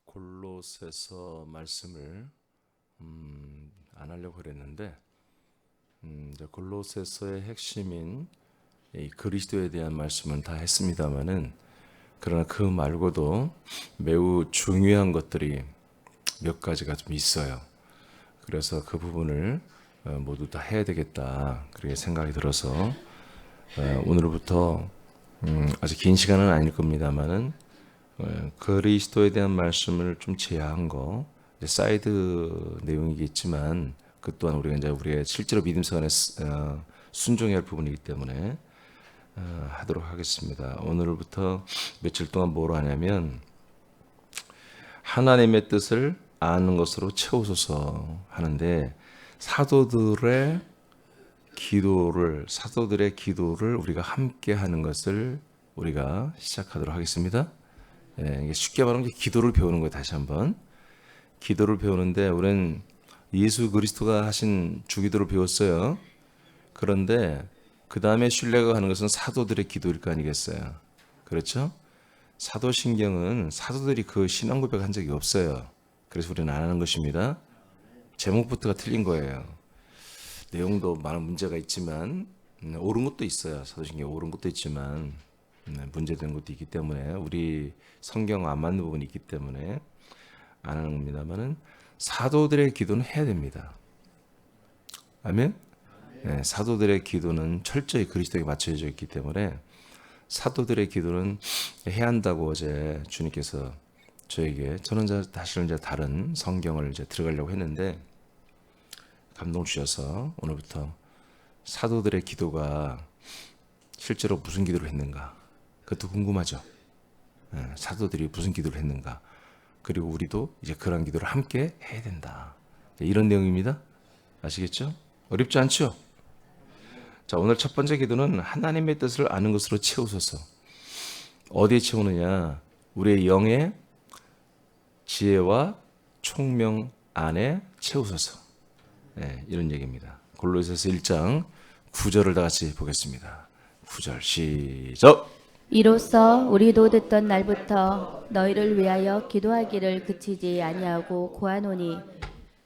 골로새서 말씀을 안 하려고 그랬는데 이제 골로새서의 핵심인 이 그리스도에 대한 말씀은 다 했습니다만은 그러나 그 말고도 매우 중요한 것들이 몇 가지가 좀 있어요. 그래서 그 부분을 모두 다 해야 되겠다 그렇게 생각이 들어서 오늘부터 아주 긴 시간은 아닐 겁니다만은 그리스도에 대한 말씀을 좀 제외한 거 사이드 내용이겠지만 그 또한 우리가 이제 우리의 실제로 믿음 생활에 순종해야 할 부분이기 때문에 하도록 하겠습니다. 오늘부터 며칠 동안 뭘 하냐면 하나님의 뜻을 아는 것으로 채우소서 하는데 사도들의 기도를 우리가 함께 하는 것을 우리가 시작하도록 하겠습니다. 이게 쉽게 말하면 기도를 배우는 거예요. 다시 한번 기도를 배우는데 우리는 예수 그리스도가 하신 주기도를 배웠어요. 그런데 그 다음에 신뢰가 가는 것은 사도들의 기도일 거 아니겠어요. 그렇죠? 사도신경은 사도들이 그 신앙 고백한 적이 없어요. 그래서 우리는 안 하는 것입니다. 제목부터가 틀린 거예요. 내용도 많은 문제가 있지만 옳은 것도 있어요. 사도신경 옳은 것도 있지만 문제된 것도 있기 때문에 우리 성경 안 맞는 부분이 있기 때문에 안 하는 겁니다만은 사도들의 기도는 해야 됩니다. 아멘? 네, 사도들의 기도는 철저히 그리스도에 맞춰져 있기 때문에 사도들의 기도는 해야 한다고 어제 주님께서 저에게 저는 사실은 이제 다른 성경을 이제 들어가려고 했는데 감동 주셔서 오늘부터 사도들의 기도가 실제로 무슨 기도를 했는가 그것도 궁금하죠. 사도들이 무슨 기도를 했는가 그리고 우리도 이제 그런 기도를 함께 해야 된다 이런 내용입니다. 아시겠죠? 어렵지 않죠? 자, 오늘 첫 번째 기도는 하나님의 뜻을 아는 것으로 채우소서. 어디에 채우느냐? 우리의 영의 지혜와 총명 안에 채우소서. 네, 이런 얘기입니다. 골로새서 1장 9절을 다 같이 보겠습니다. 9절 시작. 이로써 우리도 듣던 날부터 너희를 위하여 기도하기를 그치지 아니하고 구하노니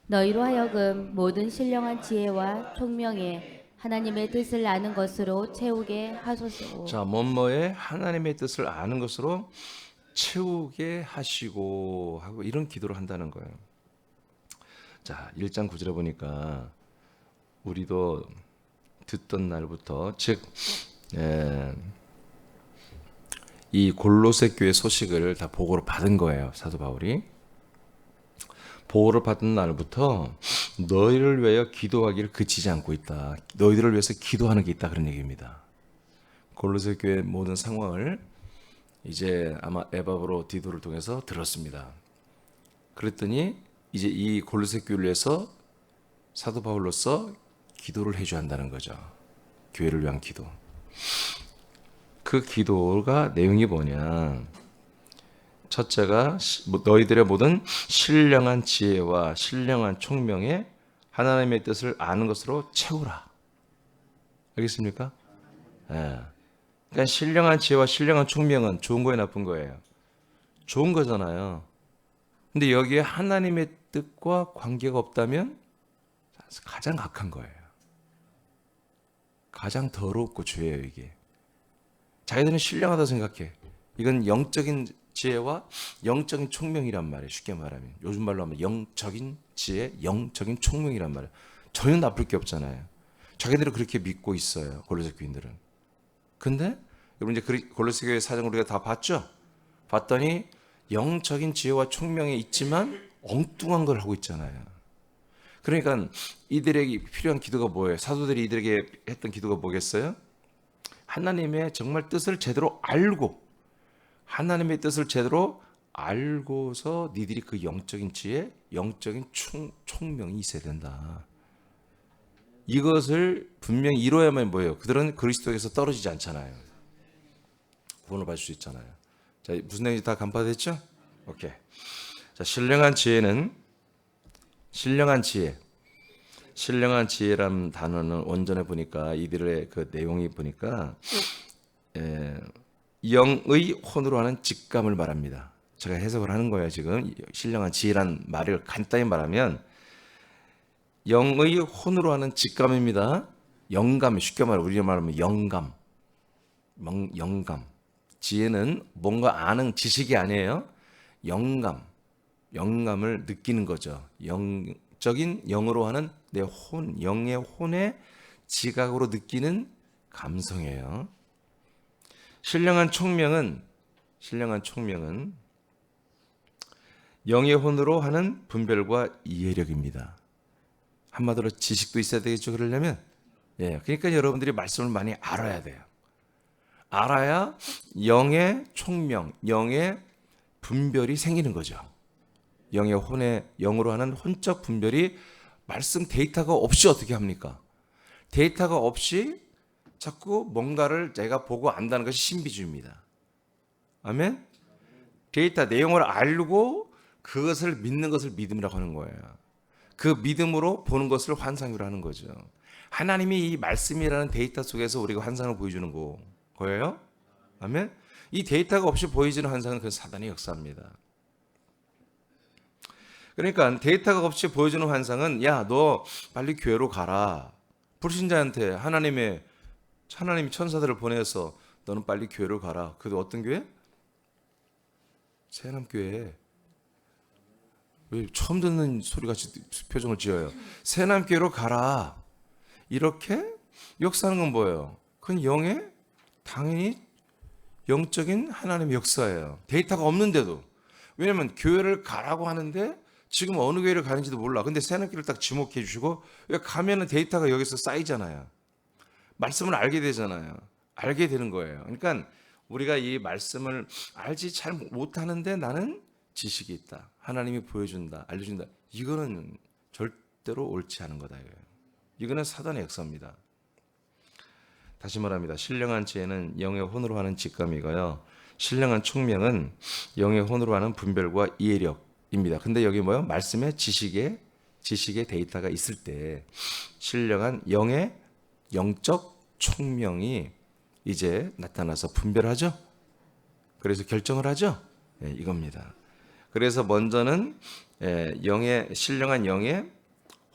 너희로 하여금 모든 신령한 지혜와 총명에 하나님의 뜻을 아는 것으로 채우게 하소서. 자, 뭐뭐에 하나님의 뜻을 아는 것으로 채우게 하시고 하고 이런 기도를 한다는 거예요. 자, 1장 9절에 보니까 우리도 듣던 날부터 즉 이 골로새 교회 소식을 다 보고를 받은 거예요. 사도 바울이. 보고를 받은 날부터 너희를 위하여 기도하기를 그치지 않고 있다. 너희들을 위해서 기도하는 게 있다. 그런 얘기입니다. 골로새 교회 모든 상황을 이제 아마 에바브로 디도를 통해서 들었습니다. 그랬더니 이제 이 골로새 교회를 위해서 사도 바울로서 기도를 해줘야 한다는 거죠. 교회를 위한 기도. 그 기도가 내용이 뭐냐? 첫째가 너희들의 모든 신령한 지혜와 신령한 총명에 하나님의 뜻을 아는 것으로 채우라. 알겠습니까? 예. 그러니까 신령한 지혜와 신령한 총명은 좋은 거예요, 나쁜 거예요? 좋은 거잖아요. 근데 여기에 하나님의 뜻과 관계가 없다면 가장 악한 거예요. 가장 더럽고 죄예요, 이게. 자기들은 신령하다 생각해. 이건 영적인 지혜와 영적인 총명이란 말이에요. 쉽게 말하면. 요즘 말로 하면 영적인 지혜, 영적인 총명이란 말이에요. 전혀 나쁠 게 없잖아요. 자기들은 그렇게 믿고 있어요. 골로새 교인들은. 근데 여러분 이제 골로새 교회 사정 우리가 다 봤죠? 봤더니 영적인 지혜와 총명에 있지만 엉뚱한 걸 하고 있잖아요. 그러니까 이들에게 필요한 기도가 뭐예요? 사도들이 이들에게 했던 기도가 뭐겠어요? 하나님의 정말 뜻을 제대로 알고 하나님의 뜻을 제대로 알고서 니들이 그 영적인 지혜, 영적인 총명이 있어야 된다. 이것을 분명히 이루어야만 뭐예요? 그들은 그리스도에서 떨어지지 않잖아요. 구원을 받을 수 있잖아요. 자, 무슨 내용인지 다 간파됐죠? 오케이. 자, 신령한 지혜라는 단어는 원전에 보니까 이들의 그 내용이 보니까 영의 혼으로 하는 직감을 말합니다. 제가 해석을 하는 거예요. 지금 신령한 지혜란 말을 간단히 말하면 영의 혼으로 하는 직감입니다. 영감, 쉽게 말하면 우리가 말하면 영감. 영감. 지혜는 뭔가 아는 지식이 아니에요. 영감을 느끼는 거죠. 영적인 영으로 하는 내 혼, 영의 혼의 지각으로 느끼는 감성이에요. 신령한 총명은 영의 혼으로 하는 분별과 이해력입니다. 한마디로 지식도 있어야 되겠죠. 그러려면 그러니까 여러분들이 말씀을 많이 알아야 돼요. 알아야 영의 총명, 영의 분별이 생기는 거죠. 영의 혼의 영으로 하는 혼적 분별이 말씀 데이터가 없이 어떻게 합니까? 데이터가 없이 자꾸 뭔가를 내가 보고 안다는 것이 신비주의입니다. 아멘? 데이터 내용을 알고 그것을 믿는 것을 믿음이라고 하는 거예요. 그 믿음으로 보는 것을 환상으로 하는 거죠. 하나님이 이 말씀이라는 데이터 속에서 우리가 환상을 보여주는 거예요. 아멘? 이 데이터가 없이 보여지는 환상은 그 사단의 역사입니다. 그러니까 데이터가 없이 보여주는 환상은 야, 너 빨리 교회로 가라. 불신자한테 하나님이 천사들을 보내서 너는 빨리 교회로 가라. 그래도 어떤 교회? 새남교회. 왜 처음 듣는 소리같이 표정을 지어요? 새남교회로 가라. 이렇게 역사하는 건 뭐예요? 그건 영의 당연히 영적인 하나님의 역사예요. 데이터가 없는데도. 왜냐하면 교회를 가라고 하는데 지금 어느 교회를 가는지도 몰라. 근데 새남교회를 딱 지목해 주시고 가면은 데이터가 여기서 쌓이잖아요. 말씀을 알게 되잖아요. 알게 되는 거예요. 그러니까 우리가 이 말씀을 알지 잘 못하는데 나는 지식이 있다. 하나님이 보여준다. 알려준다. 이거는 절대로 옳지 않은 거다. 이거는 사단의 역사입니다. 다시 말합니다. 신령한 지혜는 영의 혼으로 하는 직감이고요. 신령한 총명은 영의 혼으로 하는 분별과 이해력입니다. 근데 여기 뭐요? 말씀에 지식의 데이터가 있을 때 신령한 영의 영적 총명이 이제 나타나서 분별하죠. 그래서 결정을 하죠. 이겁니다. 그래서 먼저는 신령한 영의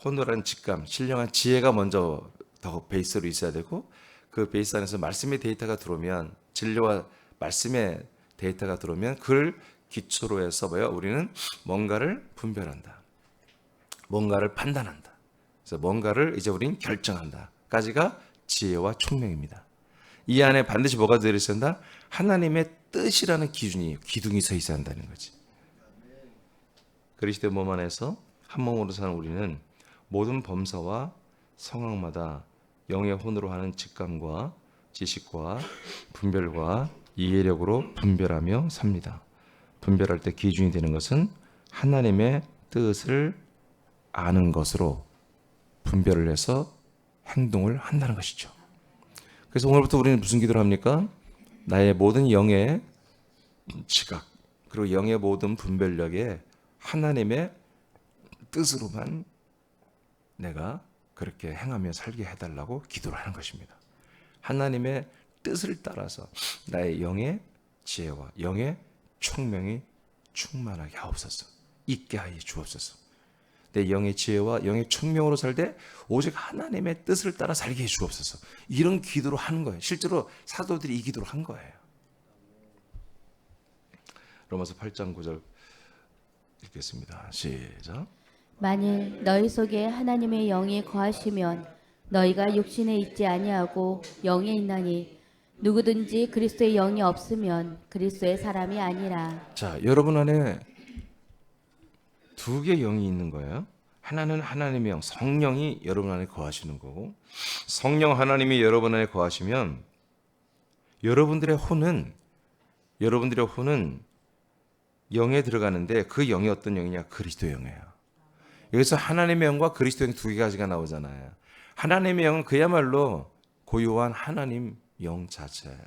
혼으로 하는 직감, 신령한 지혜가 먼저 더 베이스로 있어야 되고 그 베이스 안에서 말씀의 데이터가 들어오면 진리와 말씀의 데이터가 들어오면 그걸 기초로 해서 우리는 뭔가를 분별한다. 뭔가를 판단한다. 그래서 뭔가를 이제 우리는 결정한다까지가 지혜와 총명입니다. 이 안에 반드시 뭐가 들어있어야 한다? 하나님의 뜻이라는 기둥이 서 있어야 한다는 거지. 그리스도의 몸 안에서 한 몸으로 사는 우리는 모든 범사와 상황마다 영의 혼으로 하는 직감과 지식과 분별과 이해력으로 분별하며 삽니다. 분별할 때 기준이 되는 것은 하나님의 뜻을 아는 것으로 분별을 해서 행동을 한다는 것이죠. 그래서 오늘부터 우리는 무슨 기도를 합니까? 나의 모든 영의 지각 그리고 영의 모든 분별력에 하나님의 뜻으로만 내가 그렇게 행하며 살게 해달라고 기도를 하는 것입니다. 하나님의 뜻을 따라서 나의 영의 지혜와 영의 총명이 충만하게 하옵소서. 있게 하여 주옵소서. 내 영의 지혜와 영의 총명으로 살 때 오직 하나님의 뜻을 따라 살게 해 주옵소서. 이런 기도를 하는 거예요. 실제로 사도들이 이 기도를 한 거예요. 로마서 8장 9절 읽겠습니다. 시작. 만일 너희 속에 하나님의 영이 거하시면 너희가 육신에 있지 아니하고 영에 있나니 누구든지 그리스도의 영이 없으면 그리스도의 사람이 아니라. 자, 여러분 안에 두 개의 영이 있는 거예요. 하나는 하나님의 영, 성령이 여러분 안에 거하시는 거고, 성령 하나님이 여러분 안에 거하시면 여러분들의 혼은 영에 들어가는데 그 영이 어떤 영이냐? 그리스도의 영이에요. 여기서 하나님의 영과 그리스도의 영 두 가지가 나오잖아요. 하나님의 영은 그야말로 고유한 하나님 영 자체예요.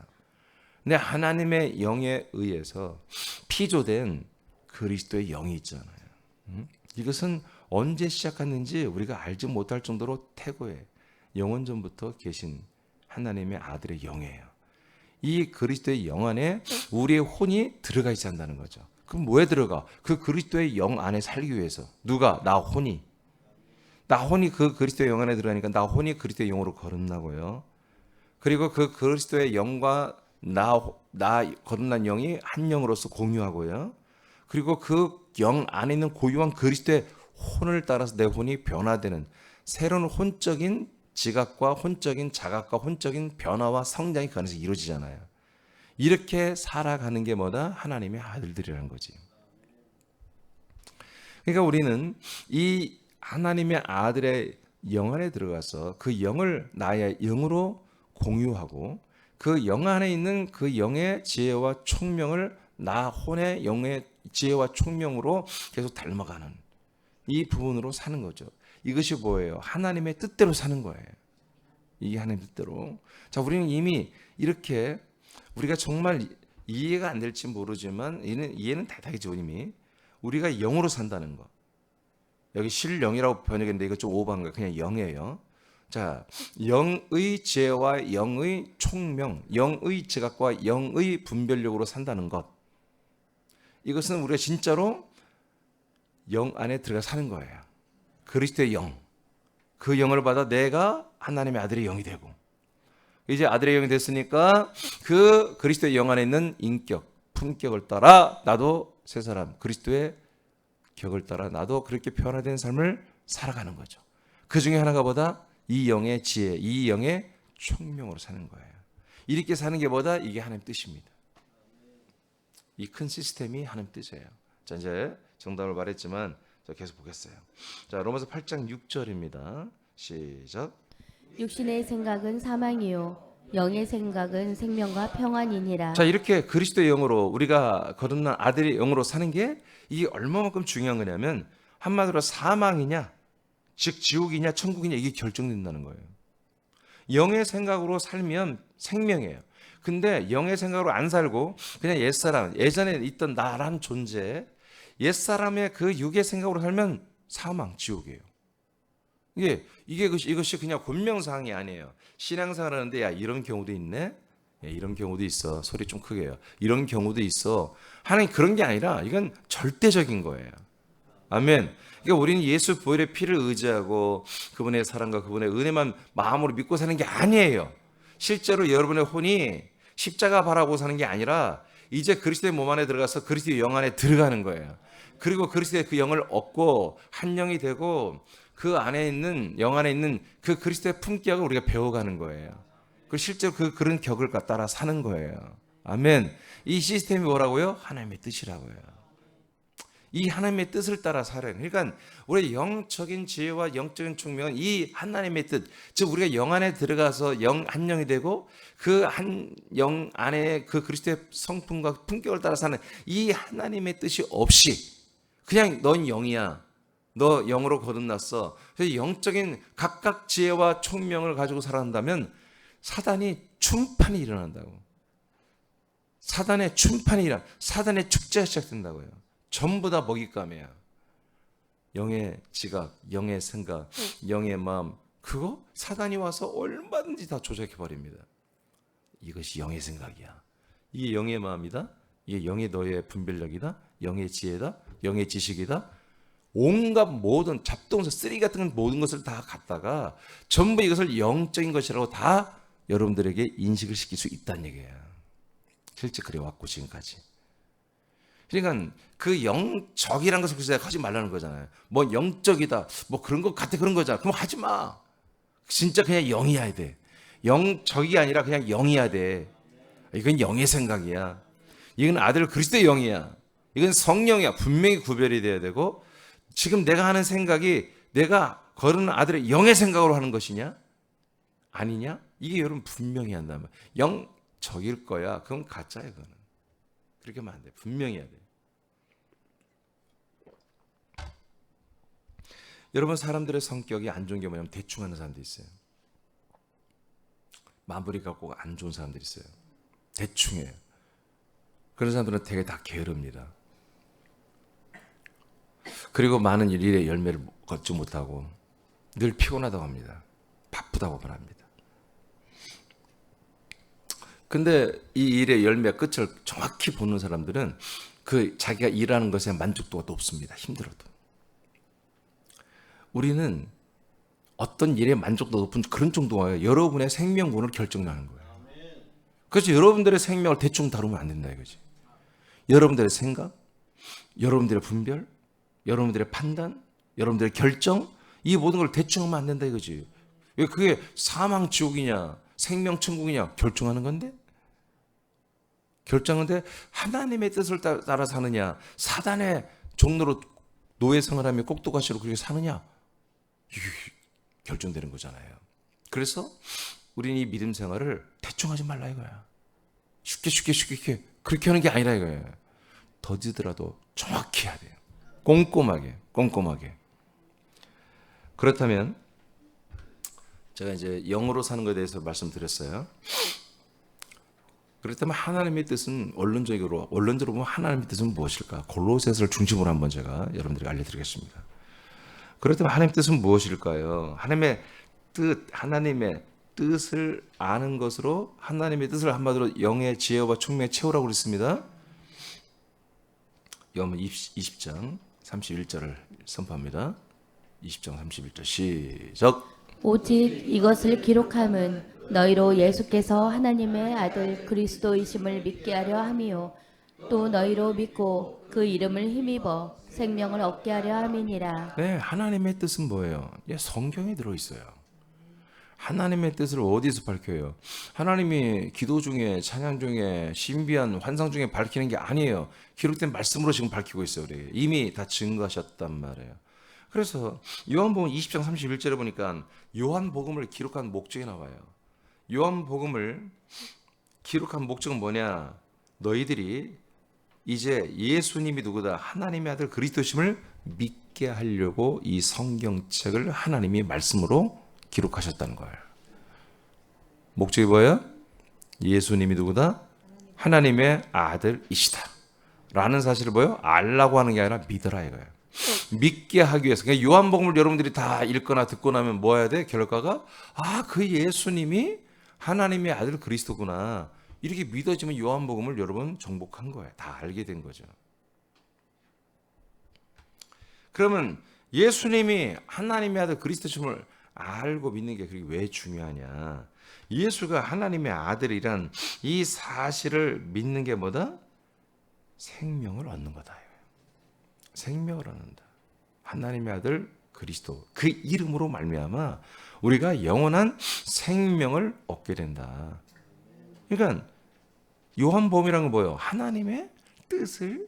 근데 하나님의 영에 의해서 피조된 그리스도의 영이 있잖아요. 이것은 언제 시작했는지 우리가 알지 못할 정도로 태고의 영원전부터 계신 하나님의 아들의 영이에요. 이 그리스도의 영 안에 우리의 혼이 들어가 있어야 한다는 거죠. 그럼 뭐에 들어가? 그 그리스도의 영 안에 살기 위해서. 누가? 나 혼이. 나 혼이 그 그리스도의 영 안에 들어가니까 나 혼이 그리스도의 영으로 거듭나고요. 그리고 그 그리스도의 영과 나 거듭난 영이 한 영으로서 공유하고요. 그리고 그 영 안에 있는 고유한 그리스도의 혼을 따라서 내 혼이 변화되는 새로운 혼적인 지각과 혼적인 자각과 혼적인 변화와 성장이 그 안에서 이루어지잖아요. 이렇게 살아가는 게 뭐다? 하나님의 아들들이라는 거지. 그러니까 우리는 이 하나님의 아들의 영 안에 들어가서 그 영을 나의 영으로 공유하고 그 영 안에 있는 그 영의 지혜와 총명을 나 혼의 영의 지혜와 총명으로 계속 닮아가는 이 부분으로 사는 거죠. 이것이 뭐예요? 하나님의 뜻대로 사는 거예요. 이게 하나님의 뜻대로. 자, 우리는 이미 이렇게 우리가 정말 이해가 안 될지 모르지만 이해는 대단히죠. 이미 우리가 영으로 산다는 거. 여기 실영이라고 번역했는데 이거 좀 오버한 거예요. 그냥 영이에요. 자, 영의 지혜와 영의 총명, 영의 지각과 영의 분별력으로 산다는 것. 이것은 우리가 진짜로 영 안에 들어가 사는 거예요. 그리스도의 영. 그 영을 받아 내가 하나님의 아들의 영이 되고 이제 아들의 영이 됐으니까 그 그리스도의 영 안에 있는 인격, 품격을 따라 나도 새 사람, 그리스도의 격을 따라 나도 그렇게 변화된 삶을 살아가는 거죠. 그 중에 하나가 뭐다? 이 영의 지혜, 이 영의 총명으로 사는 거예요. 이렇게 사는 게 뭐다? 이게 하나님 뜻입니다. 이 큰 시스템이 하나님 뜻이에요. 자, 이제 정답을 말했지만 계속 보겠어요. 자, 로마서 8장 6절입니다. 시작. 육신의 생각은 사망이요 영의 생각은 생명과 평안이니라. 자, 이렇게 그리스도의 영으로 우리가 거듭난 아들의 영으로 사는 게 이게 얼마만큼 중요한 거냐면 한마디로 사망이냐 즉 지옥이냐 천국이냐 이게 결정된다는 거예요. 영의 생각으로 살면 생명이에요. 근데 영의 생각으로 안 살고 그냥 옛사람, 예전에 있던 나란 존재, 옛사람의 그 육의 생각으로 살면 사망, 지옥이에요. 이것이 그냥 권명사항이 아니에요. 신앙생활 하는데 야 이런 경우도 있네. 야, 이런 경우도 있어. 소리 좀 크게 해요. 이런 경우도 있어. 하나님 그런 게 아니라 이건 절대적인 거예요. 아멘. 그러니까 우리는 예수 보혈의 피를 의지하고 그분의 사랑과 그분의 은혜만 마음으로 믿고 사는 게 아니에요. 실제로 여러분의 혼이 십자가 바라고 사는 게 아니라 이제 그리스도의 몸 안에 들어가서 그리스도의 영 안에 들어가는 거예요. 그리고 그리스도의 그 영을 얻고 한 영이 되고 그 안에 있는 영 안에 있는 그 그리스도의 품격을 우리가 배워가는 거예요. 그 실제로 그런 격을 따라 사는 거예요. 아멘. 이 시스템이 뭐라고요? 하나님의 뜻이라고요. 이 하나님의 뜻을 따라 살아요. 그러니까 우리의 영적인 지혜와 영적인 총명은 이 하나님의 뜻, 즉 우리가 영 안에 들어가서 한 영이 되고 그 한 영 안에 그 그리스도의 성품과 품격을 따라 사는 이 하나님의 뜻이 없이 그냥 넌 영이야. 너 영으로 거듭났어. 그래서 영적인 각각 지혜와 총명을 가지고 살아간다면 사단이 충판이 일어난다고. 사단의 축제가 시작된다고요. 전부 다 먹잇감이야. 영의 지각, 영의 생각, 영의 마음, 그거 사단이 와서 얼마든지 다 조작해 버립니다. 이것이 영의 생각이야. 이게 영의 마음이다. 이게 영의 너의 분별력이다. 영의 지혜다. 영의 지식이다. 온갖 모든 잡동사, 쓰레기 같은 모든 것을 다 갖다가 전부 이것을 영적인 것이라고 다 여러분들에게 인식을 시킬 수 있다는 얘기예요. 실제 그래왔고 지금까지. 그러니까 그 영적이라는 것을 그래서 하지 말라는 거잖아요. 뭐 영적이다, 뭐 그런 것 같아 그런 거잖아. 그럼 하지 마. 진짜 그냥 영이어야 돼. 영적이 아니라 그냥 영이어야 돼. 이건 영의 생각이야. 이건 아들 그리스도의 영이야. 이건 성령이야. 분명히 구별이 돼야 되고 지금 내가 하는 생각이 내가 거르는 아들의 영의 생각으로 하는 것이냐? 아니냐? 이게 여러분 분명히 한다면 영적일 거야. 그건 가짜야 그거는. 그렇게 하면 안 돼. 분명히 해야 돼. 여러분 사람들의 성격이 안 좋은 게 뭐냐면 대충 하는 사람도 있어요. 마무리 갖고 안 좋은 사람들이 있어요. 대충해요. 그런 사람들은 되게 다 게으릅니다. 그리고 많은 일의 열매를 걷지 못하고 늘 피곤하다고 합니다. 바쁘다고 말합니다. 근데 이 일의 열매 끝을 정확히 보는 사람들은 그 자기가 일하는 것에 만족도가 높습니다. 힘들어도. 우리는 어떤 일에 만족도 높은 그런 정도가 여러분의 생명권을 결정하는 거예요. 그래서 여러분들의 생명을 대충 다루면 안 된다 이거지. 여러분들의 생각, 여러분들의 분별, 여러분들의 판단, 여러분들의 결정, 이 모든 걸 대충 하면 안 된다 이거지. 왜 그게 사망 지옥이냐 생명 천국이냐 결정하는 건데, 결정하는데 하나님의 뜻을 따라 사느냐 사단의 종로로 노예생활 하며 꼭두가시로 그렇게 사느냐, 이게 결정되는 거잖아요. 그래서 우리는 이 믿음 생활을 대충 하지 말라 이거야. 쉽게 그렇게 하는 게 아니라 이거예요. 더디더라도 정확히 해야 돼요. 꼼꼼하게. 그렇다면 제가 이제 영으로 사는 것에 대해서 말씀드렸어요. 그렇다면 하나님의 뜻은 원론적으로 보면 하나님의 뜻은 무엇일까? 골로새서를 중심으로 한번 제가 여러분들에게 알려드리겠습니다. 그렇다면 하나님의 뜻은 무엇일까요? 하나님의 뜻을 아는 것으로 하나님의 뜻을 한마디로 영의 지혜와 총명에 채우라고 그랬습니다. 요한복음 20장 31절을 선포합니다. 20장 31절 시작. 오직 이것을 기록함은 너희로 예수께서 하나님의 아들 그리스도이심을 믿게 하려 함이요 또 너희로 믿고 그 이름을 힘입어 생명을 얻게 하려 함이니라. 네, 하나님의 뜻은 뭐예요? 성경에 들어있어요. 하나님의 뜻을 어디서 밝혀요? 하나님이 기도 중에, 찬양 중에, 신비한 환상 중에 밝히는 게 아니에요. 기록된 말씀으로 지금 밝히고 있어요. 우리. 이미 다 증거하셨단 말이에요. 그래서 요한복음 20장 31절에 보니까 요한복음을 기록한 목적이 나와요. 요한복음을 기록한 목적은 뭐냐? 너희들이 이제 예수님이 누구다? 하나님의 아들 그리스도심을 믿게 하려고 이 성경책을 하나님이 말씀으로 기록하셨다는 거예요. 목적이 뭐예요? 예수님이 누구다? 하나님의 아들이시다 라는 사실을 뭐예요? 알라고 하는 게 아니라 믿으라 이거예요. 믿게 하기 위해서. 그러니까 요한복음을 여러분들이 다 읽거나 듣고 나면 뭐 해야 돼? 결과가 그 예수님이 하나님의 아들 그리스도구나 이렇게 믿어지면 요한복음을 여러분 정복한 거예요. 다 알게 된 거죠. 그러면 예수님이 하나님의 아들 그리스도심을 알고 믿는 게 그게 왜 중요하냐? 예수가 하나님의 아들이란 이 사실을 믿는 게 뭐다? 생명을 얻는 거다. 생명을 얻는다. 하나님의 아들 그리스도 그 이름으로 말미암아 우리가 영원한 생명을 얻게 된다. 그러니까 요한복음이라는 건 뭐예요? 하나님의 뜻을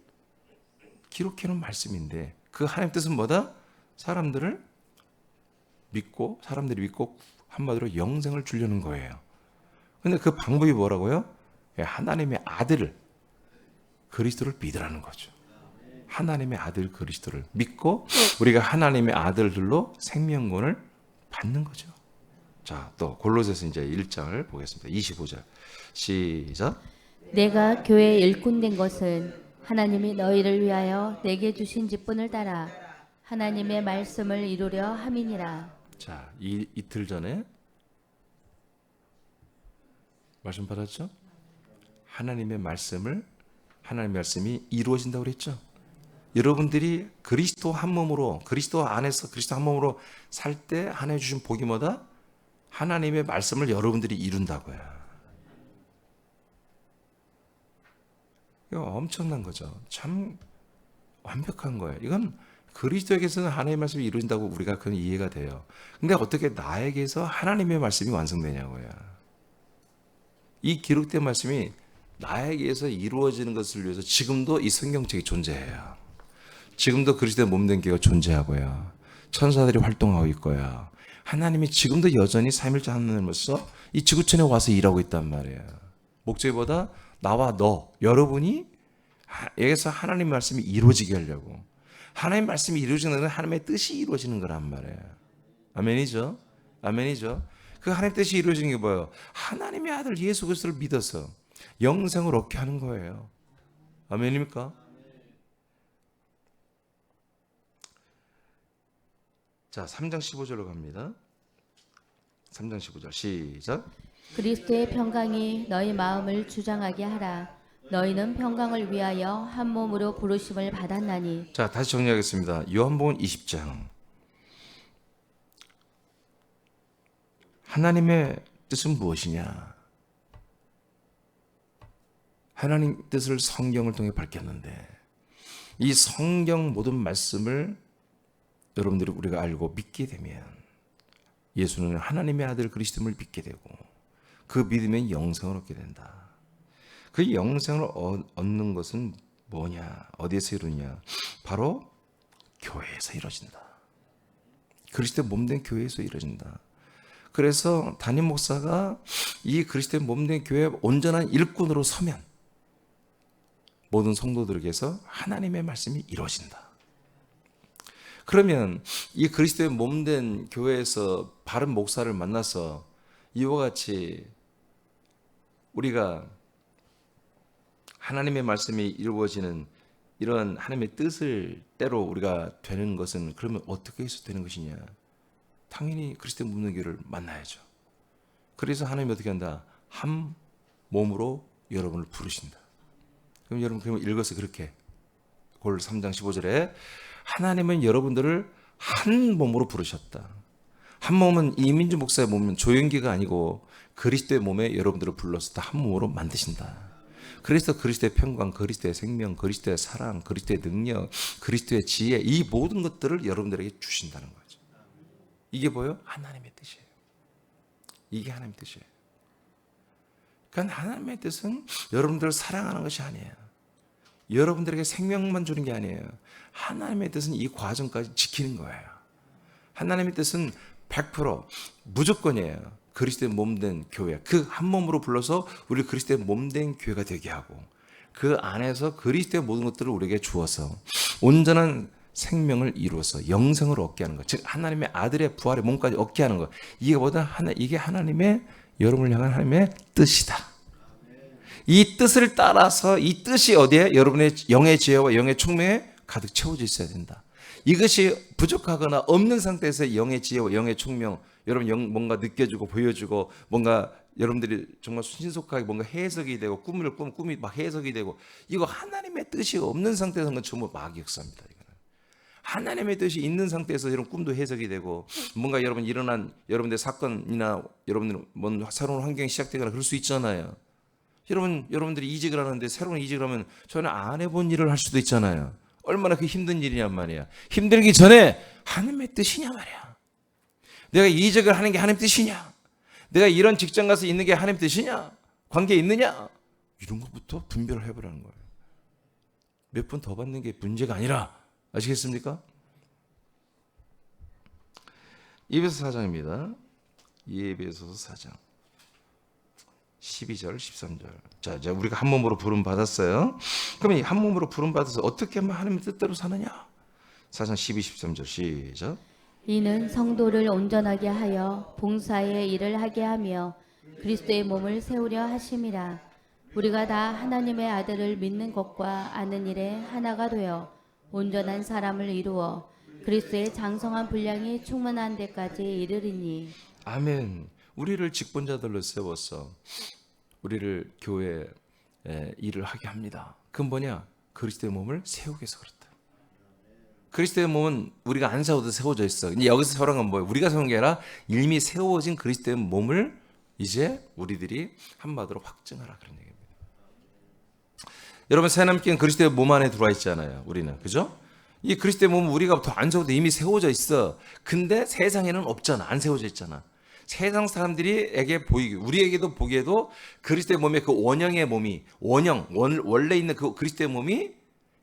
기록해 놓은 말씀인데 그 하나님의 뜻은 뭐다? 사람들이 믿고 한마디로 영생을 주려는 거예요. 근데 그 방법이 뭐라고요? 하나님의 아들 그리스도를 믿으라는 거죠. 하나님의 아들 그리스도를 믿고 우리가 하나님의 아들들로 생명권을 받는 거죠. 자, 또 골로새서 이제 1장을 보겠습니다. 25절 시작. 내가 교회에 일꾼된 것은 하나님이 너희를 위하여 내게 주신 직분을 따라 하나님의 말씀을 이루려 함이니라. 자, 이틀 전에 말씀 받았죠? 하나님의 말씀이 이루어진다고 그랬죠? 여러분들이 그리스도 한 몸으로, 그리스도 안에서 그리스도 한 몸으로 살 때 하나님 주신 복이 뭐다? 하나님의 말씀을 여러분들이 이룬다고요. 이거 엄청난 거죠. 참 완벽한 거예요. 이건 그리스도에게서는 하나님의 말씀이 이루어진다고 우리가 그건 이해가 돼요. 근데 어떻게 나에게서 하나님의 말씀이 완성되냐고요. 이 기록된 말씀이 나에게서 이루어지는 것을 위해서 지금도 이 성경책이 존재해요. 지금도 그리스도의 몸된 교회가 존재하고요. 천사들이 활동하고 있고요. 하나님이 지금도 여전히 삼일째 하나님으로서 이 지구촌에 와서 일하고 있단 말이에요. 목적보다 나와 너, 여러분이 여기서 하나님의 말씀이 이루어지게 하려고. 하나님의 말씀이 이루어지는 건 하나님의 뜻이 이루어지는 거란 말이에요. 아멘이죠? 아멘이죠? 그 하나님의 뜻이 이루어지는 게 뭐예요? 하나님의 아들 예수 그리스도를 믿어서 영생을 얻게 하는 거예요. 아멘입니까? 자, 3장 15절로 갑니다. 3장 15절 시작. 그리스도의 평강이 너희 마음을 주장하게 하라. 너희는 평강을 위하여 한 몸으로 부르심을 받았나니. 자, 다시 정리하겠습니다. 요한복음 20장. 하나님의 뜻은 무엇이냐? 하나님 뜻을 성경을 통해 밝혔는데 이 성경 모든 말씀을 여러분들이 우리가 알고 믿게 되면 예수는 하나님의 아들 그리스도를 믿게 되고 그 믿음의 영생을 얻게 된다. 그 영생을 얻는 것은 뭐냐? 어디에서 이루냐? 바로 교회에서 이루어진다. 그리스도의 몸된 교회에서 이루어진다. 그래서 담임 목사가 이 그리스도의 몸된 교회의 온전한 일꾼으로 서면 모든 성도들에게서 하나님의 말씀이 이루어진다. 그러면 이 그리스도의 몸된 교회에서 바른 목사를 만나서 이와 같이 우리가 하나님의 말씀이 이루어지는 이런 하나님의 뜻을 때로 우리가 되는 것은 그러면 어떻게 해서 되는 것이냐? 당연히 그리스도의 몸된 교회를 만나야죠. 그래서 하나님이 어떻게 한다? 한 몸으로 여러분을 부르신다. 그럼 여러분 그러면 읽어서 그렇게 골 3장 15절에 하나님은 여러분들을 한 몸으로 부르셨다. 한 몸은 이민주 목사의 몸은 조용기가 아니고 그리스도의 몸에 여러분들을 불러서 다 한 몸으로 만드신다. 그래서 그리스도의 평강, 그리스도의 생명, 그리스도의 사랑, 그리스도의 능력, 그리스도의 지혜 이 모든 것들을 여러분들에게 주신다는 거죠. 이게 뭐예요? 하나님의 뜻이에요. 이게 하나님의 뜻이에요. 그러니까 하나님의 뜻은 여러분들을 사랑하는 것이 아니에요. 여러분들에게 생명만 주는 게 아니에요. 하나님의 뜻은 이 과정까지 지키는 거예요. 하나님의 뜻은 100% 무조건이에요. 그리스도의 몸된 교회, 그 한 몸으로 불러서 우리 그리스도의 몸된 교회가 되게 하고 그 안에서 그리스도의 모든 것들을 우리에게 주어서 온전한 생명을 이루어서 영생을 얻게 하는 것, 즉 하나님의 아들의 부활의 몸까지 얻게 하는 것. 이게 하나님의 여러분을 향한 하나님의 뜻이다. 이 뜻을 따라서 이 뜻이 어디에? 여러분의 영의 지혜와 영의 총명에 가득 채워져 있어야 된다. 이것이 부족하거나 없는 상태에서 영의 지혜와 영의 총명, 여러분 뭔가 느껴지고 보여주고 뭔가 여러분들이 정말 신속하게 뭔가 해석이 되고 꿈이 막 해석이 되고 이거 하나님의 뜻이 없는 상태에서는 건 전부 마귀 역사입니다. 이거는. 하나님의 뜻이 있는 상태에서 이런 꿈도 해석이 되고 뭔가 여러분 일어난 여러분들 사건이나 여러분들 뭔 새로운 환경이 시작되거나 그럴 수 있잖아요. 여러분들이 이직을 하는데 새로운 이직을 하면 저는 안 해본 일을 할 수도 있잖아요. 얼마나 그 힘든 일이냔 말이야. 힘들기 전에 하나님의 뜻이냐 말이야. 내가 이직을 하는 게 하나님 뜻이냐? 내가 이런 직장 가서 있는 게 하나님 뜻이냐? 관계에 있느냐? 이런 것부터 분별을 해보라는 거예요. 몇 번 더 받는 게 문제가 아니라 아시겠습니까? 에베소 4장입니다. 에베소서 4장 12절 13절. 자, 이제 우리가 한 몸으로 부름 받았어요. 그러면 한 몸으로 부름 받아서 어떻게 하면 하나님의 뜻대로 사느냐? 4장 12, 13절 시작. 이는 성도를 온전하게 하여 봉사의 일을 하게 하며 그리스도의 몸을 세우려 하심이라. 우리가 다 하나님의 아들을 믿는 것과 아는 일에 하나가 되어 온전한 사람을 이루어 그리스도의 장성한 분량이 충만한 데까지 이르리니. 아멘. 우리를 직분자들로 세워서 우리를 교회에 일을 하게 합니다. 그건 뭐냐? 그리스도의 몸을 세우기 위해서 그렇다. 그리스도의 몸은 우리가 안 세워도 세워져 있어. 이제 여기서 세우는 건 뭐예요? 우리가 세운 게 아니라 이미 세워진 그리스도의 몸을 이제 우리들이 한마디로 확증하라 그런 얘기입니다. 여러분 새남기는 그리스도의 몸 안에 들어와 있잖아요. 우리는 그죠? 이 그리스도의 몸은 우리가 더 안 세워도 이미 세워져 있어. 근데 세상에는 없잖아. 안 세워져 있잖아. 세상 사람들에게 보이기, 우리에게도 보기에도 그리스도의 몸의 그 원형의 몸이 원래 있는 그 그리스도의 몸이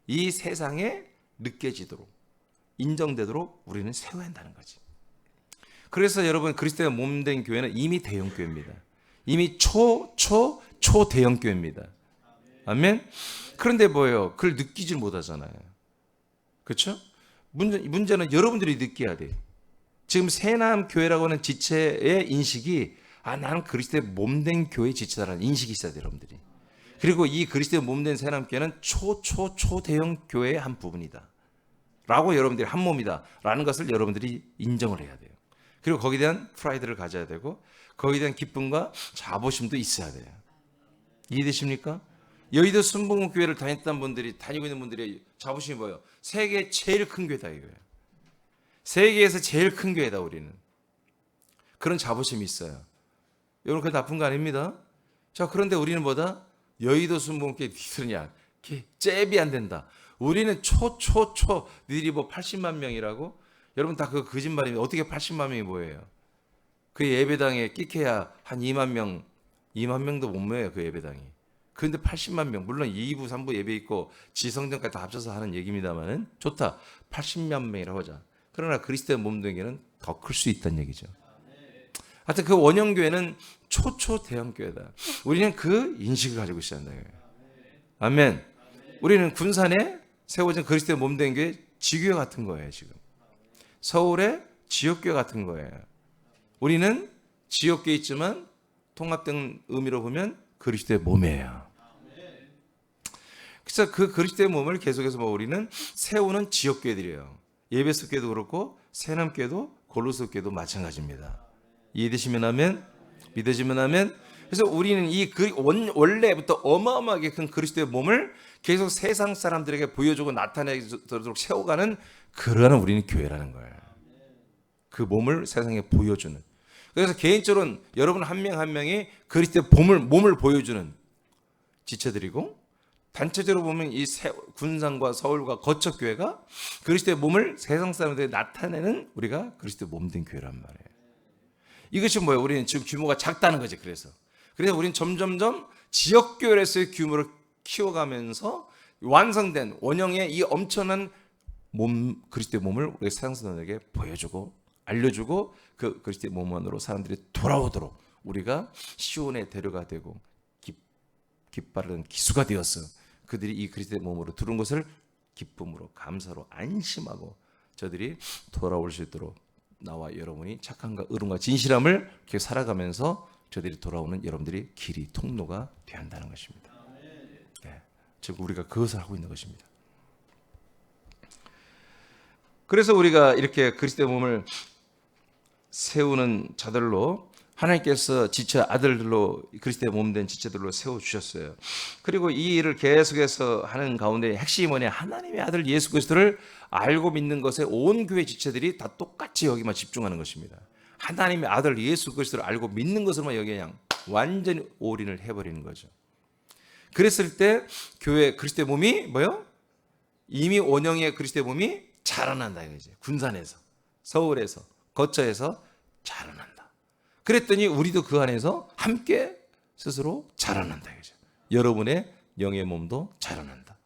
이 세상에 느껴지도록 인정되도록 우리는 세워야 한다는 거지. 그래서 여러분 그리스도의 몸된 교회는 이미 대형 교회입니다. 이미 초대형 교회입니다. 아멘. 그런데 뭐예요? 그걸 느끼질 못하잖아요. 그렇죠? 문제는 여러분들이 느껴야 돼. 지금 새남 교회라고 하는 지체의 인식이 나는 그리스도의 몸된 교회의 지체다라는 인식이 있어야 돼요, 여러분들이. 그리고 이 그리스도의 몸된 새남 교회는 초대형 교회의 한 부분이다. 라고 여러분들이 한 몸이다. 라는 것을 여러분들이 인정을 해야 돼요. 그리고 거기에 대한 프라이드를 가져야 되고 거기에 대한 기쁨과 자부심도 있어야 돼요. 이해되십니까? 여의도 순복음교회를 다니고 있는 분들의 자부심이 뭐예요? 세계 제일 큰 교회다 이거예요. 세계에서 제일 큰 교회다 우리는. 그런 자부심이 있어요. 여러분 그거 나쁜 거 아닙니다. 자, 그런데 우리는 뭐다? 여의도 순복음교회 니들이냐? 잽이 안 된다. 우리는 니들이 뭐 80만 명이라고? 여러분 다 그거 거짓말입니다. 어떻게 80만 명이 뭐예요? 그 예배당에 끼케야 한 2만 명도 못 모여요 그 예배당이. 그런데 80만 명, 물론 2부 3부 예배 있고 지성전까지 다 합쳐서 하는 얘기입니다만은 좋다. 80만 명이라고 하자. 그러나 그리스도의 몸되기는 더 클 수 있다는 얘기죠. 하여튼 그 원형교회는 대형교회다. 우리는 그 인식을 가지고 있어야 한다. 아멘. 우리는 군산에 세워진 그리스도의 몸된 교회 지교회 같은 거예요 지금. 서울의 지역교회 같은 거예요. 우리는 지역교회 있지만 통합된 의미로 보면 그리스도의 몸이에요. 그래서 그 그리스도의 몸을 계속해서 우리는 세우는 지역교회들이에요. 예배석 교회도 그렇고 새남교회도 골로새 교회도 마찬가지입니다. 이해되시면 아멘, 믿어지면 아멘. 그래서 우리는 원래부터 어마어마하게 큰 그리스도의 몸을 계속 세상 사람들에게 보여주고 나타내도록 세워가는 그러한 우리는 교회라는 거예요. 그 몸을 세상에 보여주는. 그래서 개인적으로는 여러분 한 명 한 명이 그리스도의 몸을 보여주는 지체들이고, 단체적으로 보면 이 군산과 서울과 거처교회가 그리스도의 몸을 세상 사람들에게 나타내는 우리가 그리스도의 몸된 교회란 말이에요. 이것이 뭐예요? 우리는 지금 규모가 작다는 거지. 그래서 우리는 점점점 지역교회에서의 규모를 키워가면서 완성된 원형의 이 엄청난 그리스도의 몸을 우리 세상 사람들에게 보여주고 알려주고 그 그리스도의 몸 안으로 사람들이 돌아오도록 우리가 시온의 대로가 되고 깃바른 기수가 되어서 그들이 이 그리스도의 몸으로 들어온 것을 기쁨으로 감사로 안심하고 저들이 돌아올 수 있도록 나와 여러분이 착함과 의로움과 진실함을 이렇게 살아가면서 저들이 돌아오는 여러분들이 길이 통로가 되어야 한다는 것입니다. 네. 즉 우리가 그것을 하고 있는 것입니다. 그래서 우리가 이렇게 그리스도의 몸을 세우는 자들로 하나님께서 지체 아들들로 그리스도의 몸된 지체들로 세워주셨어요. 그리고 이 일을 계속해서 하는 가운데 핵심이 뭐냐, 하나님의 아들 예수 그리스도를 알고 믿는 것에 온 교회 지체들이 다 똑같이 여기만 집중하는 것입니다. 하나님의 아들 예수 그리스도를 알고 믿는 것으로만 여기 그냥 완전히 올인을 해버리는 거죠. 그랬을 때 교회 그리스도의 몸이 뭐요? 이미 원형의 그리스도의 몸이 자라난다 이거지. 군산에서, 서울에서, 거처에서 자라난다. 그랬더니 우리도 그 안에서 함께 스스로 자라난다 이거죠. 여러분의 영의 몸도 자라난다.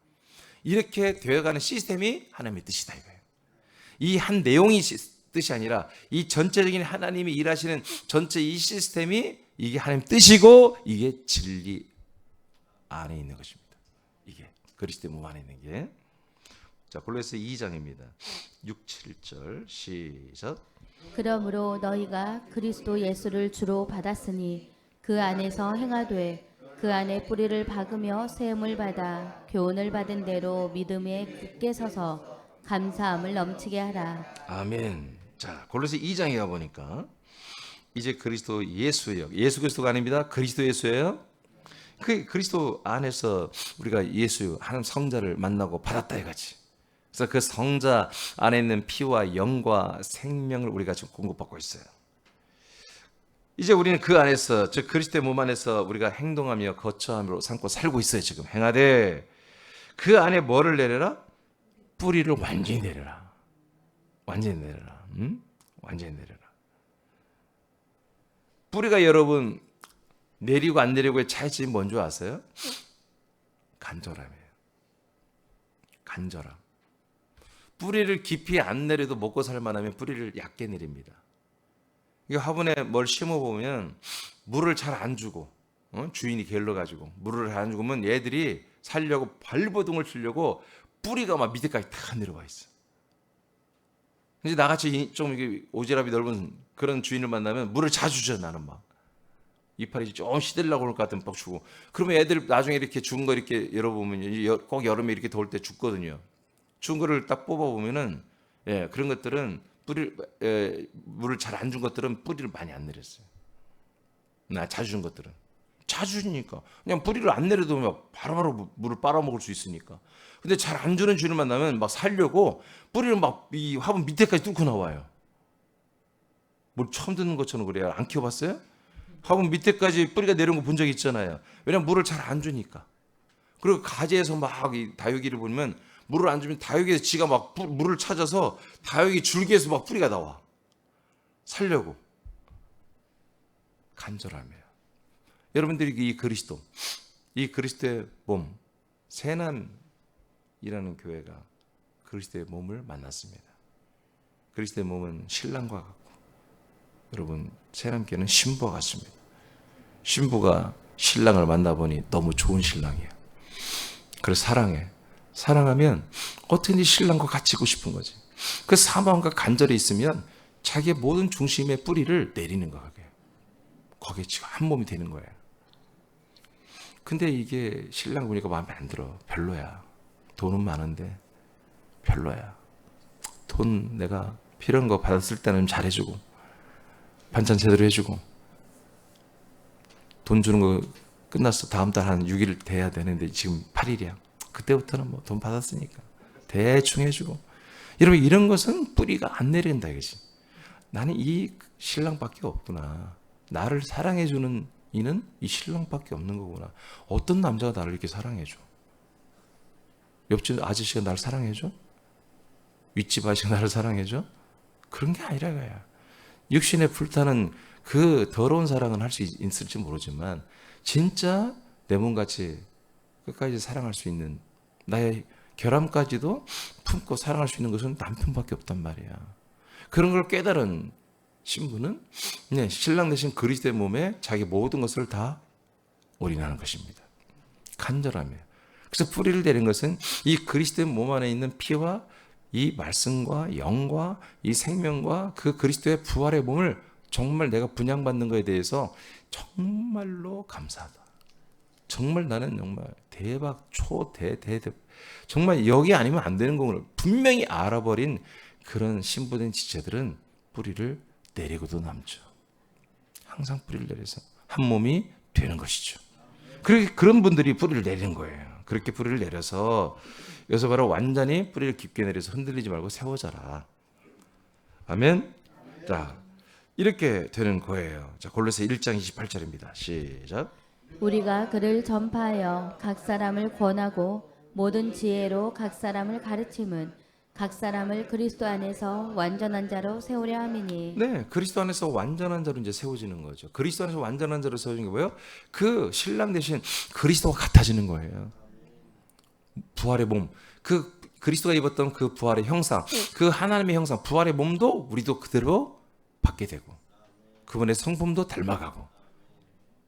이렇게 되어가는 시스템이 하나님의 뜻이다 이거예요. 이 한 내용이 뜻이 아니라 이 전체적인 하나님이 일하시는 전체 이 시스템이 이게 하나님 뜻이고 이게 진리 안에 있는 것입니다. 이게 그리스도의 몸 안에 있는 게. 자, 골로새 2장입니다. 6, 7절 시작. 그러므로 너희가 그리스도 예수를 주로 받았으니 그 안에서 행하되 그 안에 뿌리를 박으며 세움을 받아 교훈을 받은 대로 믿음에 굳게 서서 감사함을 넘치게 하라. 아멘. 자, 골로새 2장에 가 보니까 이제 그리스도 예수예요. 예수 그리스도가 아닙니다. 그리스도 예수예요. 그 그리스도 안에서 우리가 예수 하는 성자를 만나고 받았다 이거지. 그래서 그 성자 안에 있는 피와 영과 생명을 우리가 지금 공급받고 있어요. 이제 우리는 그 안에서, 즉 그리스도의 몸 안에서 우리가 행동하며 거처함으로 삼고 살고 있어요. 지금 행하되 그 안에 뭐를 내려라? 뿌리를 완전히 내려라. 완전히 내려라. 완전히 내려라. 뿌리가 여러분 내리고 안 내리고의 차이점이 뭔지 아세요? 간절함이에요. 간절함. 뿌리를 깊이 안 내려도 먹고 살만하면 뿌리를 얕게 내립니다. 이게 화분에 뭘 심어보면 물을 잘 안 주고 주인이 게을러가지고 물을 안 주면 얘들이 살려고 발버둥을 치려고 뿌리가 막 밑에까지 다 내려와 있어. 이제 나같이 좀 오지랖이 넓은 그런 주인을 만나면 물을 자주 줘. 나는 막 이파리 좀 시들라고 그럴 것 같으면 막 주고. 그러면 애들 나중에 이렇게 죽은 거 이렇게 열어보면 꼭 여름에 이렇게 더울 때 죽거든요. 죽은 거를 딱 뽑아보면은 그런 것들은 물을 잘 안 준 것들은 뿌리를 많이 안 내렸어요. 나 자주 준 것들은 자주니까 그냥 뿌리를 안 내려도 막 바로바로 물을 빨아먹을 수 있으니까. 근데 잘 안 주는 주를 만나면 막 살려고 뿌리를 막 이 화분 밑에까지 뚫고 나와요. 뭘 처음 듣는 것처럼 그래요. 안 키워봤어요? 화분 밑에까지 뿌리가 내려온 거 본 적 있잖아요. 왜냐면 물을 잘 안 주니까. 그리고 가지에서 막 이 다육이를 보면 물을 안 주면 다육이에서 지가 막 물을 찾아서 다육이 줄기에서 막 뿌리가 나와. 살려고. 간절함이에요. 여러분들이 이 그리스도의 몸, 세남이라는 교회가 그리스도의 몸을 만났습니다. 그리스도의 몸은 신랑과 같고, 여러분 세남교회는 신부와 같습니다. 신부가 신랑을 만나보니 너무 좋은 신랑이에요. 그래서 사랑하면 어떻게든지 신랑과 같이 있고 싶은 거지. 그 사모함과 간절히 있으면 자기의 모든 중심의 뿌리를 내리는 거예요. 거기에 지금 한 몸이 되는 거예요. 근데 이게 신랑 보니까 마음에 안 들어. 별로야. 돈은 많은데 별로야. 돈 내가 필요한 거 받았을 때는 잘해주고 반찬 제대로 해주고 돈 주는 거 끝났어. 다음 달 한 6일 돼야 되는데 지금 8일이야. 그때부터는 뭐 돈 받았으니까 대충 해주고. 여러분 이런 것은 뿌리가 안 내린다 이거지. 나는 이 신랑밖에 없구나. 나를 사랑해주는 이는 이 신랑밖에 없는 거구나. 어떤 남자가 나를 이렇게 사랑해줘? 옆집 아저씨가 나를 사랑해줘? 윗집 아저씨가 나를 사랑해줘? 그런 게 아니라 이거야. 육신에 불타는 그 더러운 사랑은 할 수 있을지 모르지만 진짜 내 몸같이 끝까지 사랑할 수 있는 나의 결함까지도 품고 사랑할 수 있는 것은 남편밖에 없단 말이야. 그런 걸 깨달은 신부는 신랑 대신 그리스도의 몸에 자기 모든 것을 다 올인하는 것입니다. 간절함이에요. 그래서 뿌리를 내린 것은 이 그리스도의 몸 안에 있는 피와 이 말씀과 영과 이 생명과 그 그리스도의 부활의 몸을 정말 내가 분양받는 것에 대해서 정말로 감사하다. 정말 나는 정말 대박 정말 여기 아니면 안 되는 거를 분명히 알아버린 그런 신부된 지체들은 뿌리를 내리고도 남죠. 항상 뿌리를 내려서 한 몸이 되는 것이죠. 그런 분들이 뿌리를 내리는 거예요. 그렇게 뿌리를 내려서 여기서 바로 완전히 뿌리를 깊게 내려서 흔들리지 말고 세워져라. 아멘. 자, 이렇게 되는 거예요. 자, 골로새 1장 28절입니다. 시작. 우리가 그를 전파하여 각 사람을 권하고 모든 지혜로 각 사람을 가르침은 각 사람을 그리스도 안에서 완전한 자로 세우려 함이니. 네, 그리스도 안에서 완전한 자로 이제 세워지는 거죠. 그리스도 안에서 완전한 자로 세워지는 게 뭐예요? 그 신랑 대신 그리스도가 같아지는 거예요. 부활의 몸, 그 그리스도가 입었던 그 부활의 형상, 그 하나님의 형상, 부활의 몸도 우리도 그대로 받게 되고, 그분의 성품도 닮아가고,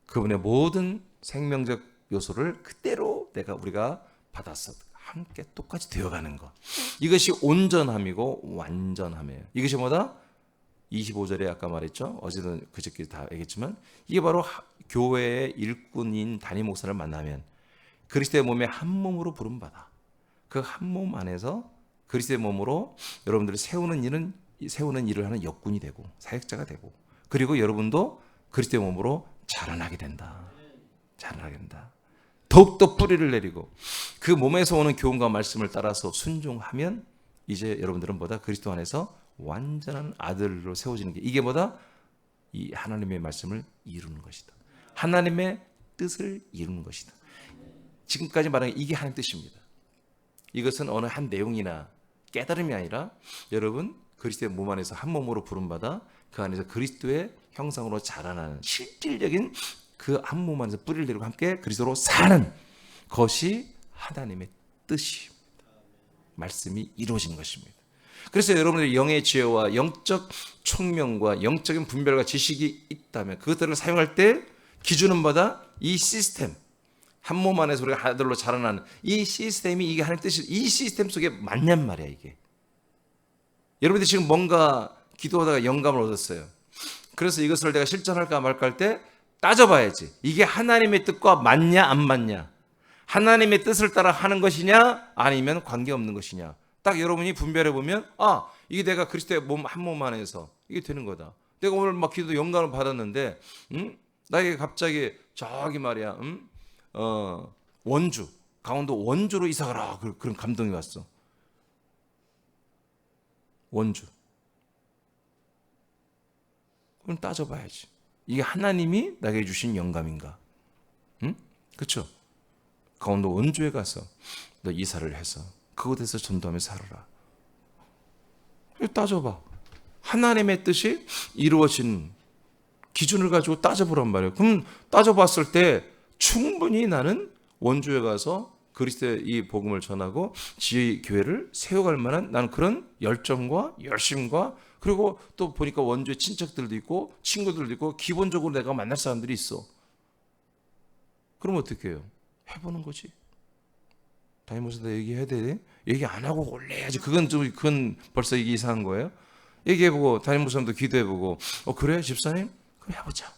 그분의 모든 생명적 요소를 그대로 우리가 받았어. 함께 똑같이 되어가는 것. 이것이 온전함이고 완전함이에요. 이것이 뭐다? 25절에 아까 말했죠. 어제도 그저께 다 얘기했지만 이게 바로 교회의 일꾼인 담임 목사를 만나면 그리스도의 몸에 한 몸으로 부름받아. 그 한 몸 안에서 그리스도의 몸으로 여러분들이 세우는 일을 하는 역군이 되고 사역자가 되고, 그리고 여러분도 그리스도의 몸으로 자라나게 된다. 자라나게 된다. 더욱더 뿌리를 내리고 그 몸에서 오는 교훈과 말씀을 따라서 순종하면 이제 여러분들은 뭐다? 그리스도 안에서 완전한 아들로 세워지는 게, 이게 뭐다? 이 하나님의 말씀을 이루는 것이다. 하나님의 뜻을 이루는 것이다. 지금까지 말한 이게 하나님 뜻입니다. 이것은 어느 한 내용이나 깨달음이 아니라 여러분 그리스도의 몸 안에서 한 몸으로 부름받아 그 안에서 그리스도의 형상으로 자라나는 실질적인 그 한 몸 안에서 뿌리를 내리고 함께 그리스도로 사는 것이 하나님의 뜻입니다. 말씀이 이루어진 것입니다. 그래서 여러분들이 영의 지혜와 영적 총명과 영적인 분별과 지식이 있다면 그것들을 사용할 때 기준은 뭐다? 이 시스템, 한 몸 안에서 우리가 아들로 자라나는 이 시스템이 이게 하나님 뜻이, 이 시스템 속에 맞냔 말이야 이게. 여러분들이 지금 뭔가 기도하다가 영감을 얻었어요. 그래서 이것을 내가 실천할까 말까 할 때 따져봐야지. 이게 하나님의 뜻과 맞냐 안 맞냐, 하나님의 뜻을 따라 하는 것이냐 아니면 관계없는 것이냐. 딱 여러분이 분별해 보면 이게 내가 그리스도의 몸 한 몸 안에서 이게 되는 거다. 내가 오늘 막 기도 영감을 받았는데 나에게 갑자기 저기 말이야, 원주, 강원도 원주로 이사 가라. 그런 감동이 왔어. 원주. 그럼 따져봐야지. 이게 하나님이 나에게 주신 영감인가? 응? 그렇죠? 강원도 원주에 가서 너 이사를 해서 그곳에서 전도하며 살아라. 따져봐. 하나님의 뜻이 이루어진 기준을 가지고 따져보란 말이에요. 그럼 따져봤을 때 충분히 나는 원주에 가서 그리스도의 이 복음을 전하고 지혜 교회를 세워갈 만한 나는 그런 열정과 열심과 그리고 또 보니까 원주에 친척들도 있고 친구들도 있고 기본적으로 내가 만날 사람들이 있어. 그럼 어떻게 해요? 해보는 거지. 담임 목사한테 얘기해야 돼? 얘기 안 하고 올래야지. 그건 벌써 이게 이상한 거예요. 얘기해보고 담임 목사님도 기도해보고 그래 집사님? 그럼 해보자.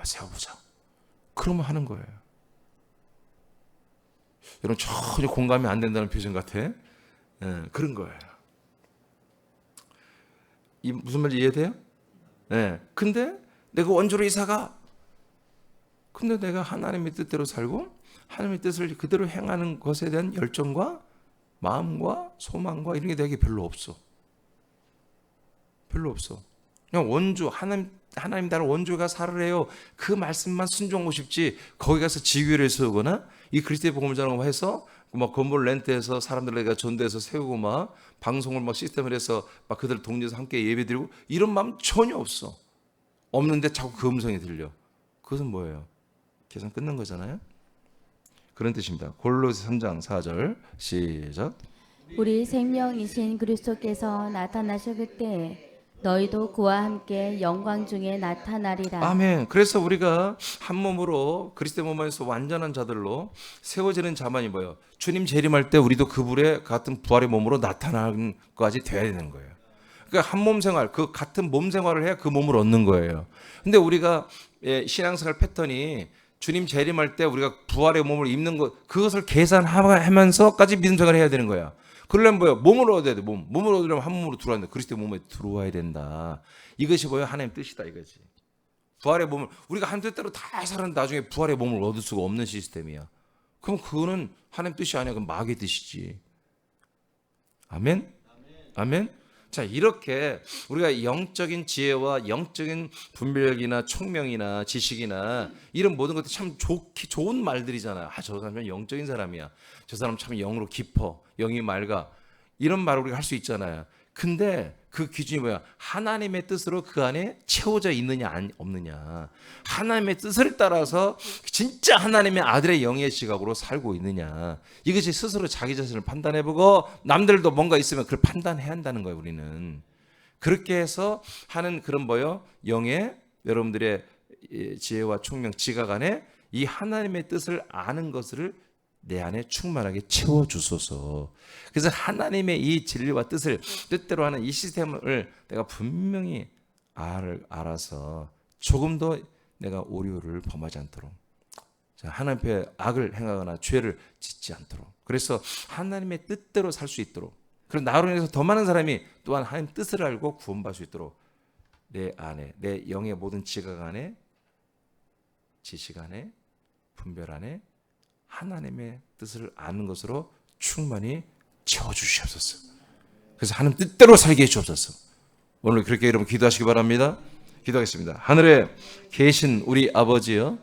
세워보자. 그러면 하는 거예요. 여러분 전혀 공감이 안 된다는 표정 같아. 그런 거예요. 이 무슨 말인지 이해돼요? 근데 내가 원주로 이사가. 근데 내가 하나님의 뜻대로 살고 하나님의 뜻을 그대로 행하는 것에 대한 열정과 마음과 소망과 이런 게 내게 별로 없어. 별로 없어. 그냥 원주 하나님 나라 원주가 살으래요. 그 말씀만 순종하고 싶지. 거기 가서 지교회를 세우거나 이 그리스도의 복음을 전하고 해서 막 건물 렌트해서 사람들에게 전도해서 세우고 막 방송을 막 시스템을 해서 막 그들 동료에서 함께 예배드리고 이런 마음 전혀 없어. 없는데 자꾸 그 음성이 들려. 그것은 뭐예요? 계산 끝난 거잖아요. 그런 뜻입니다. 골로새 3장 4절 시작. 우리 생명이신 그리스도께서 나타나실 그때 너희도 그와 함께 영광 중에 나타나리라. 아멘. 그래서 우리가 한 몸으로 그리스도의 몸 안에서 완전한 자들로 세워지는 자만이 뭐예요? 주님 재림할 때 우리도 그분의 같은 부활의 몸으로 나타나는 것까지 돼야 되는 거예요. 그러니까 한 몸 생활, 그 같은 몸 생활을 해야 그 몸을 얻는 거예요. 근데 우리가 신앙생활 패턴이 주님 재림할 때 우리가 부활의 몸을 입는 것, 그것을 계산하면서까지 믿음 생활을 해야 되는 거야. 그러려면 뭐예요? 몸을 얻어야 돼. 몸을 얻으려면 한 몸으로 들어와야 돼. 그리스도의 몸에 들어와야 된다. 이것이 뭐예요? 하나님 뜻이다 이거지. 부활의 몸을 우리가 한 뜻대로 다 살았는데 나중에 부활의 몸을 얻을 수가 없는 시스템이야. 그럼 그거는 하나님 뜻이 아니야. 그건 마귀의 뜻이지. 아멘? 아멘? 자, 이렇게 우리가 영적인 지혜와 영적인 분별력이나 총명이나 지식이나 이런 모든 것들이 참 좋은 말들이잖아요. 저 사람은 영적인 사람이야. 저 사람 참 영으로 깊어. 영이 맑아. 이런 말을 우리가 할 수 있잖아요. 근데 그 기준이 뭐야? 하나님의 뜻으로 그 안에 채워져 있느냐 없느냐. 하나님의 뜻을 따라서 진짜 하나님의 아들의 영의 시각으로 살고 있느냐. 이것이 스스로 자기 자신을 판단해보고 남들도 뭔가 있으면 그걸 판단해야 한다는 거예요. 우리는 그렇게 해서 하는 그런 뭐요? 영의 여러분들의 지혜와 총명 지각 안에 이 하나님의 뜻을 아는 것을 내 안에 충만하게 채워주소서. 그래서 하나님의 이 진리와 뜻대로 하는 이 시스템을 내가 분명히 알아서 조금 더 내가 오류를 범하지 않도록, 하나님 앞에 악을 행하거나 죄를 짓지 않도록, 그래서 하나님의 뜻대로 살 수 있도록, 그리고 나로 인해서 더 많은 사람이 또한 하나님 뜻을 알고 구원받을 수 있도록 내 안에, 내 영의 모든 지각 안에, 지식 안에, 분별 안에 하나님의 뜻을 아는 것으로 충만히 채워주시옵소서. 그래서 하나님 뜻대로 살게 해주옵소서. 오늘 그렇게 여러분 기도하시기 바랍니다. 기도하겠습니다. 하늘에 계신 우리 아버지여,